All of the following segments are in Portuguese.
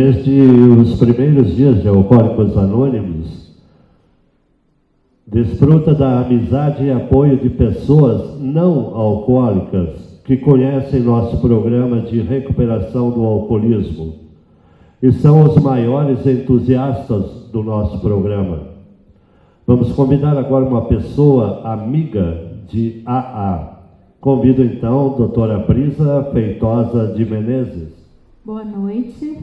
Desde os primeiros dias de Alcoólicos Anônimos, desfruta da amizade e apoio de pessoas não alcoólicas que conhecem nosso programa de recuperação do alcoolismo e são os maiores entusiastas do nosso programa. Vamos convidar agora uma pessoa amiga de AA. Convido então a doutora Brisa Feitosa de Menezes. Boa noite.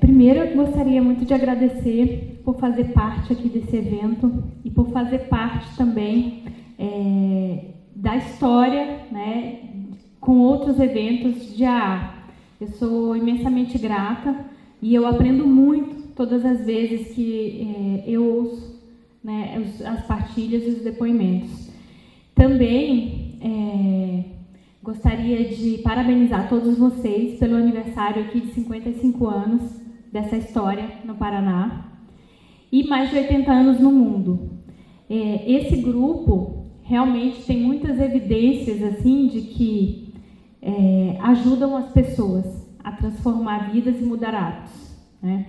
Primeiro, eu gostaria muito de agradecer por fazer parte aqui desse evento e por fazer parte também da história, né, com outros eventos de AA. Eu sou imensamente grata e eu aprendo muito todas as vezes que eu ouço, né, as partilhas e os depoimentos. Também gostaria de parabenizar todos vocês pelo aniversário aqui de 55 anos dessa história no Paraná e mais de 80 anos no mundo. Esse grupo realmente tem muitas evidências assim de que ajudam as pessoas a transformar vidas e mudar hábitos, né?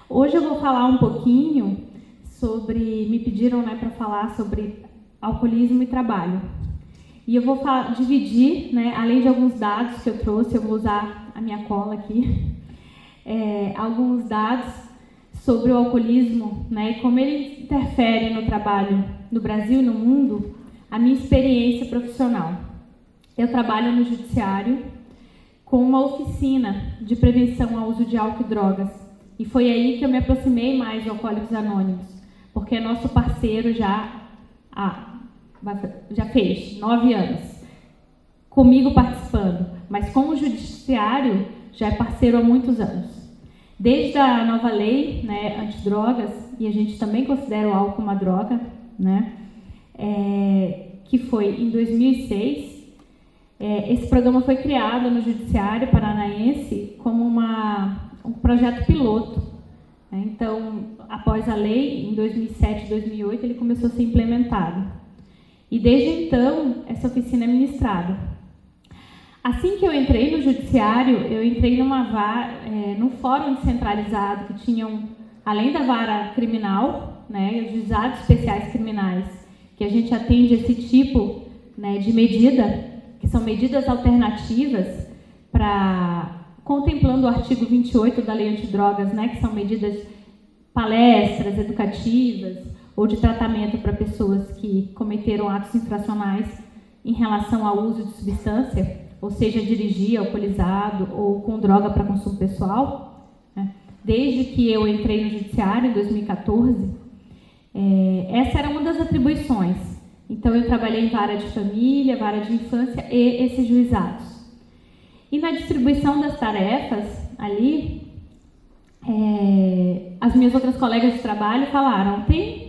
Hoje eu vou falar um pouquinho sobre, me pediram, né, para falar sobre alcoolismo e trabalho. E eu vou dividir, né, além de alguns dados que eu trouxe, eu vou usar a minha cola aqui, alguns dados sobre o alcoolismo, né, e como ele interfere no trabalho no Brasil e no mundo, a minha experiência profissional. Eu trabalho no judiciário com uma oficina de prevenção ao uso de álcool e drogas. E foi aí que eu me aproximei mais do Alcoólicos Anônimos, porque é nosso parceiro já fez 9 anos, comigo participando, mas com o judiciário já é parceiro há muitos anos. Desde a nova lei, né, antidrogas, e a gente também considera o álcool uma droga, né, que foi em 2006, esse programa foi criado no Judiciário Paranaense como um projeto piloto. Né? Então, após a lei, em 2007 e 2008, ele começou a ser implementado. E desde então, essa oficina é ministrada. Assim que eu entrei no Judiciário, eu entrei num fórum descentralizado que tinham, além da vara criminal, né, os juizados especiais criminais, que a gente atende esse tipo, né, de medida, que são medidas alternativas contemplando o artigo 28 da Lei Antidrogas, né, que são medidas palestras educativas ou de tratamento para pessoas que cometeram atos infracionais em relação ao uso de substância, ou seja, dirigir alcoolizado ou com droga para consumo pessoal. Né. Desde que eu entrei no Judiciário, em 2014, essa era uma das atribuições. Então, eu trabalhei em vara de família, vara de infância e esses juizados. E na distribuição das tarefas, ali, as minhas outras colegas de trabalho falaram, tem,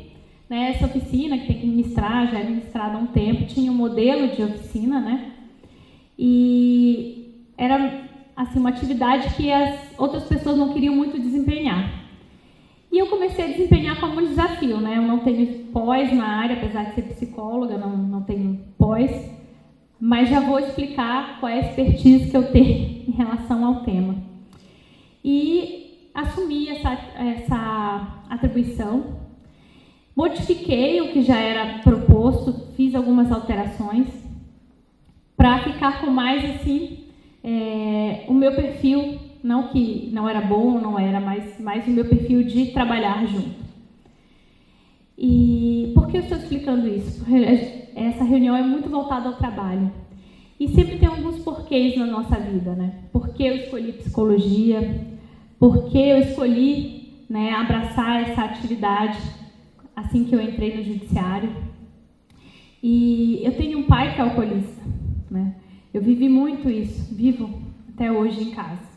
né, essa oficina que tem que ministrar, já é ministrada há um tempo, tinha um modelo de oficina, né? E era assim, uma atividade que as outras pessoas não queriam muito desempenhar. E eu comecei a desempenhar como um desafio, né? Eu não tenho pós na área, apesar de ser psicóloga, não tenho pós, mas já vou explicar qual é a expertise que eu tenho em relação ao tema. E assumi essa atribuição, modifiquei o que já era proposto, fiz algumas alterações para ficar com mais assim o meu perfil. Não que não era bom, não era, mas o meu perfil de trabalhar junto. E por que eu estou explicando isso? Porque essa reunião é muito voltada ao trabalho. E sempre tem alguns porquês na nossa vida, né? Por que eu escolhi psicologia? Por que eu escolhi, né, abraçar essa atividade assim que eu entrei no judiciário? E eu tenho um pai que é alcoolista, né? Eu vivi muito isso, vivo até hoje em casa.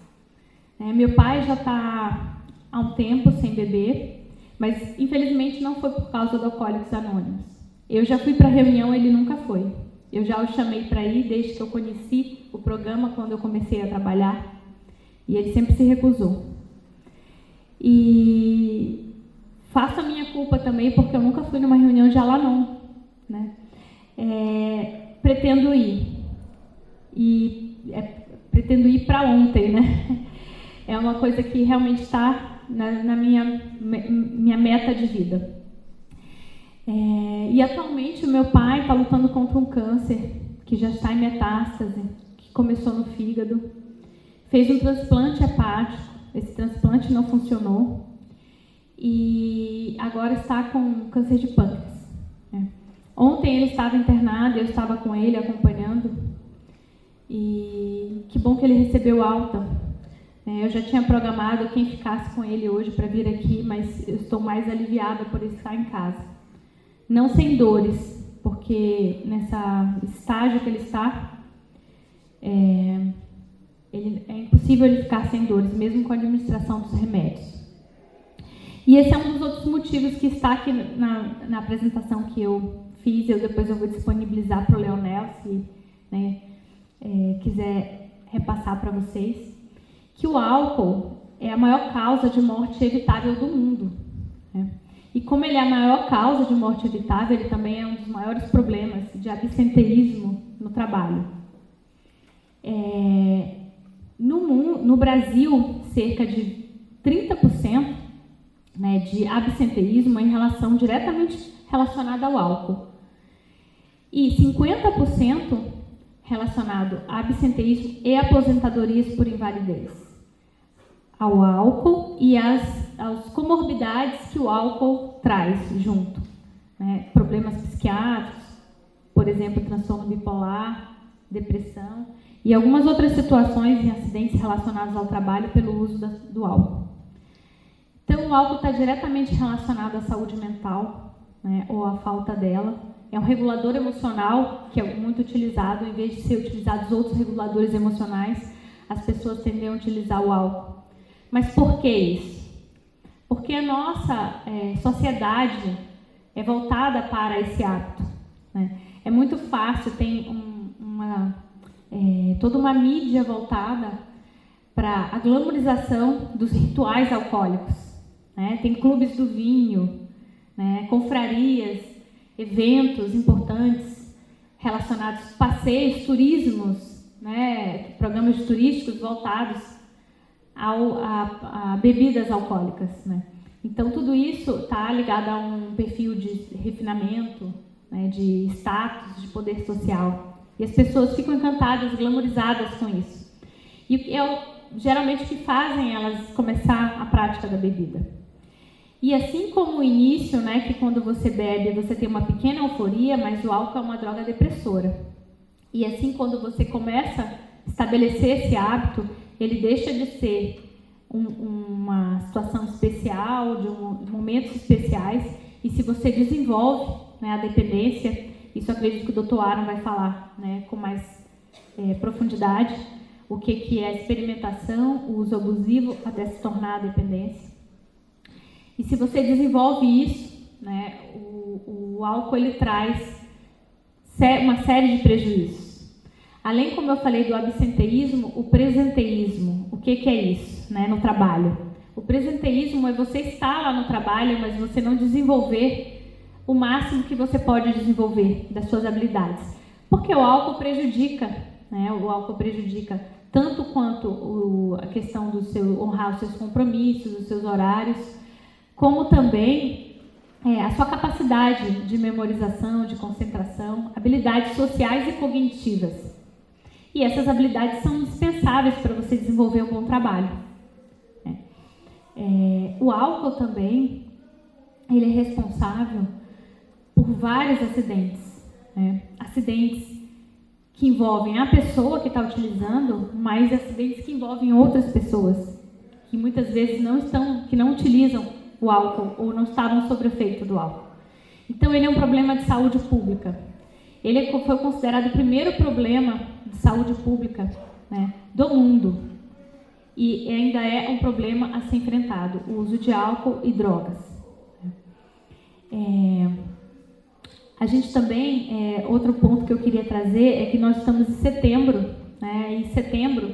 Meu pai já está há um tempo sem beber, mas infelizmente não foi por causa do Alcoólicos Anônimos. Eu já fui para a reunião, ele nunca foi. Eu já o chamei para ir desde que eu conheci o programa, quando eu comecei a trabalhar, e ele sempre se recusou. E faço a minha culpa também, porque eu nunca fui numa reunião de Al-Anon, né? Pretendo ir. Pretendo ir para ontem, né? é uma coisa que realmente está na minha meta de vida. E atualmente o meu pai está lutando contra um câncer que já está em metástase, que começou no fígado. Fez um transplante hepático, esse transplante não funcionou e agora está com câncer de pâncreas. Ontem ele estava internado, eu estava com ele acompanhando e que bom que ele recebeu alta. Eu já tinha programado quem ficasse com ele hoje para vir aqui, mas eu estou mais aliviada por ele estar em casa. Não sem dores, porque nesse estágio que ele está, é impossível ele ficar sem dores, mesmo com a administração dos remédios. E esse é um dos outros motivos que está aqui na apresentação que eu fiz. Depois eu vou disponibilizar para o Leonel, se quiser repassar para vocês, que o álcool é a maior causa de morte evitável do mundo. E como ele é a maior causa de morte evitável, ele também é um dos maiores problemas de absenteísmo no trabalho. No Brasil, cerca de 30% de absenteísmo é diretamente relacionado ao álcool. E 50% relacionado a absenteísmo e aposentadorias por invalidez. Ao álcool e às comorbidades que o álcool traz junto. Problemas psiquiátricos, por exemplo, transtorno bipolar, depressão e algumas outras situações em acidentes relacionados ao trabalho pelo uso do álcool. Então, o álcool está diretamente relacionado à saúde mental, ou à falta dela. É um regulador emocional que é muito utilizado. Em vez de ser utilizados outros reguladores emocionais, as pessoas tendem a utilizar o álcool. Mas por que isso? Porque a nossa sociedade é voltada para esse hábito. É muito fácil, tem toda uma mídia voltada para a glamorização dos rituais alcoólicos. Tem clubes do vinho, confrarias, eventos importantes relacionados a passeios, turismos, programas turísticos voltados a bebidas alcoólicas. Então, tudo isso está ligado a um perfil de refinamento, de status, de poder social. E as pessoas ficam encantadas, glamorizadas com isso. E geralmente o que fazem elas começar a prática da bebida. E assim como o início, que quando você bebe você tem uma pequena euforia, mas o álcool é uma droga depressora. E assim quando você começa a estabelecer esse hábito, ele deixa de ser uma situação especial, de momentos especiais, e se você desenvolve a dependência, isso eu acredito que o Dr. Aaron vai falar com mais profundidade, o que é a experimentação, o uso abusivo até se tornar a dependência. E se você desenvolve isso, o álcool ele traz uma série de prejuízos. Além, como eu falei, do absenteísmo, o presenteísmo. O que é isso, no trabalho? O presenteísmo é você estar lá no trabalho, mas você não desenvolver o máximo que você pode desenvolver das suas habilidades. Porque o álcool prejudica, o álcool prejudica tanto quanto a questão do honrar os seus compromissos, os seus horários, como também a sua capacidade de memorização, de concentração, habilidades sociais e cognitivas. E essas habilidades são indispensáveis para você desenvolver um bom trabalho. O álcool também, ele é responsável por vários acidentes. Acidentes que envolvem a pessoa que está utilizando, mas acidentes que envolvem outras pessoas, que muitas vezes que não utilizam o álcool ou não estavam sob o efeito do álcool. Então, ele é um problema de saúde pública. Ele foi considerado o primeiro problema de saúde pública do mundo. E ainda é um problema a ser enfrentado, o uso de álcool e drogas. A gente também, outro ponto que eu queria trazer é que nós estamos em setembro, e setembro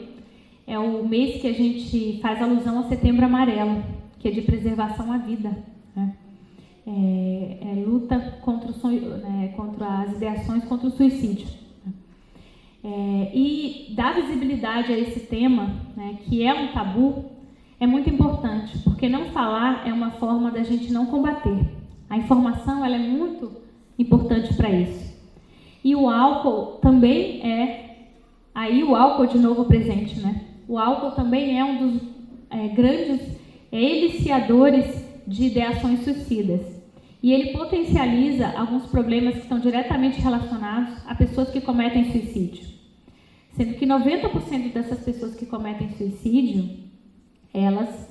é o mês que a gente faz alusão ao Setembro Amarelo, que é de preservação à vida. Luta contra as ideações contra o suicídio. E dar visibilidade a esse tema, que é um tabu, é muito importante, porque não falar é uma forma da gente não combater. A informação, ela é muito importante para isso. E o álcool também aí o álcool de novo presente, né? O álcool também é um dos grandes iniciadores de ideações suicidas. E ele potencializa alguns problemas que estão diretamente relacionados a pessoas que cometem suicídio. Sendo que 90% dessas pessoas que cometem suicídio, elas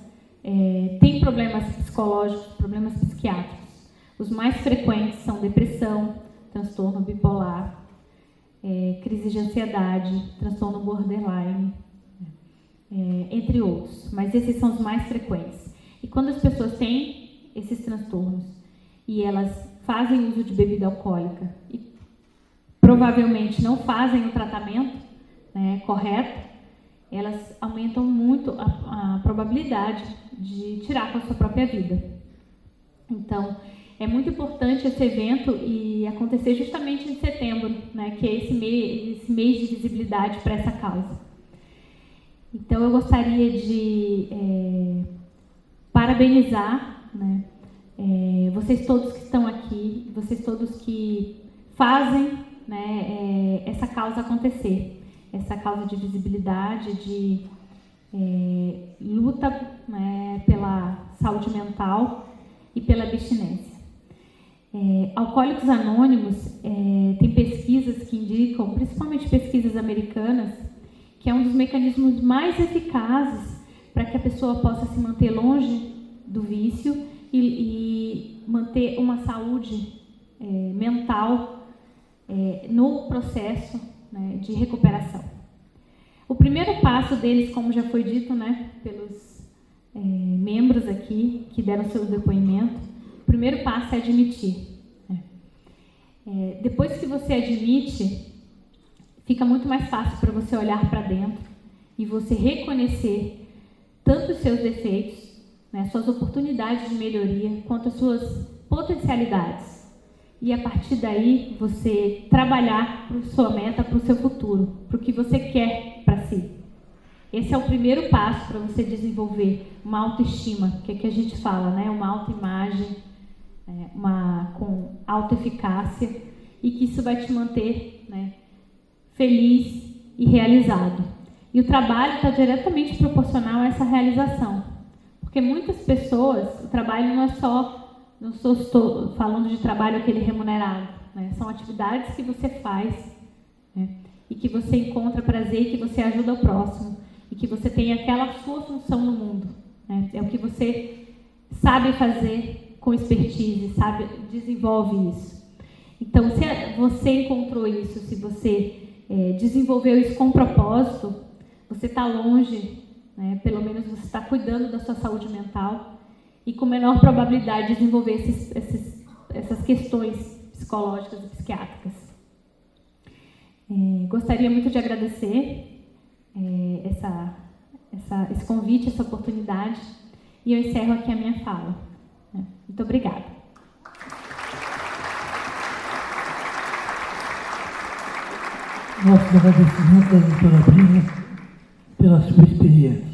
têm problemas psicológicos, problemas psiquiátricos. Os mais frequentes são depressão, transtorno bipolar, crise de ansiedade, transtorno borderline, entre outros. Mas esses são os mais frequentes. E quando as pessoas têm esses transtornos e elas fazem uso de bebida alcoólica e provavelmente não fazem o tratamento correto, elas aumentam muito a probabilidade de tirar com a sua própria vida. Então, é muito importante esse evento e acontecer justamente em setembro, né, que é esse mês de visibilidade para essa causa. Então, eu gostaria de parabenizar, né, vocês todos que estão aqui, vocês todos que fazem, né, essa causa acontecer, essa causa de visibilidade, de luta, né, pela saúde mental e pela abstinência. Alcoólicos Anônimos tem pesquisas que indicam, principalmente pesquisas americanas, que é um dos mecanismos mais eficazes para que a pessoa possa se manter longe do vício e manter uma saúde mental no processo, né, de recuperação. O primeiro passo deles, como já foi dito, né, pelos membros aqui que deram seu depoimento, o primeiro passo é admitir. Depois que você admite, fica muito mais fácil para você olhar para dentro e você reconhecer tanto os seus defeitos, né, suas oportunidades de melhoria, quanto as suas potencialidades. E a partir daí, você trabalhar para a sua meta, para o seu futuro, para o que você quer para si. Esse é o primeiro passo para você desenvolver uma autoestima, que é que a gente fala, né? Uma autoimagem, com autoeficácia, e que isso vai te manter, né, feliz e realizado. E o trabalho está diretamente proporcional a essa realização. Porque muitas pessoas, o trabalho não é só, não estou falando de trabalho aquele remunerado, né? São atividades que você faz, né, e que você encontra prazer, e que você ajuda o próximo, e que você tem aquela sua função no mundo, né? É o que você sabe fazer com expertise, desenvolve isso. Então, se você encontrou isso, se você desenvolveu isso com propósito, você está longe, né? Pelo menos você está cuidando da sua saúde mental e com menor probabilidade de desenvolver essas questões psicológicas e psiquiátricas. Gostaria muito de agradecer esse convite, essa oportunidade, e eu encerro aqui a minha fala. Muito obrigada. Nosso agradecimento à doutora Brina pela sua experiência.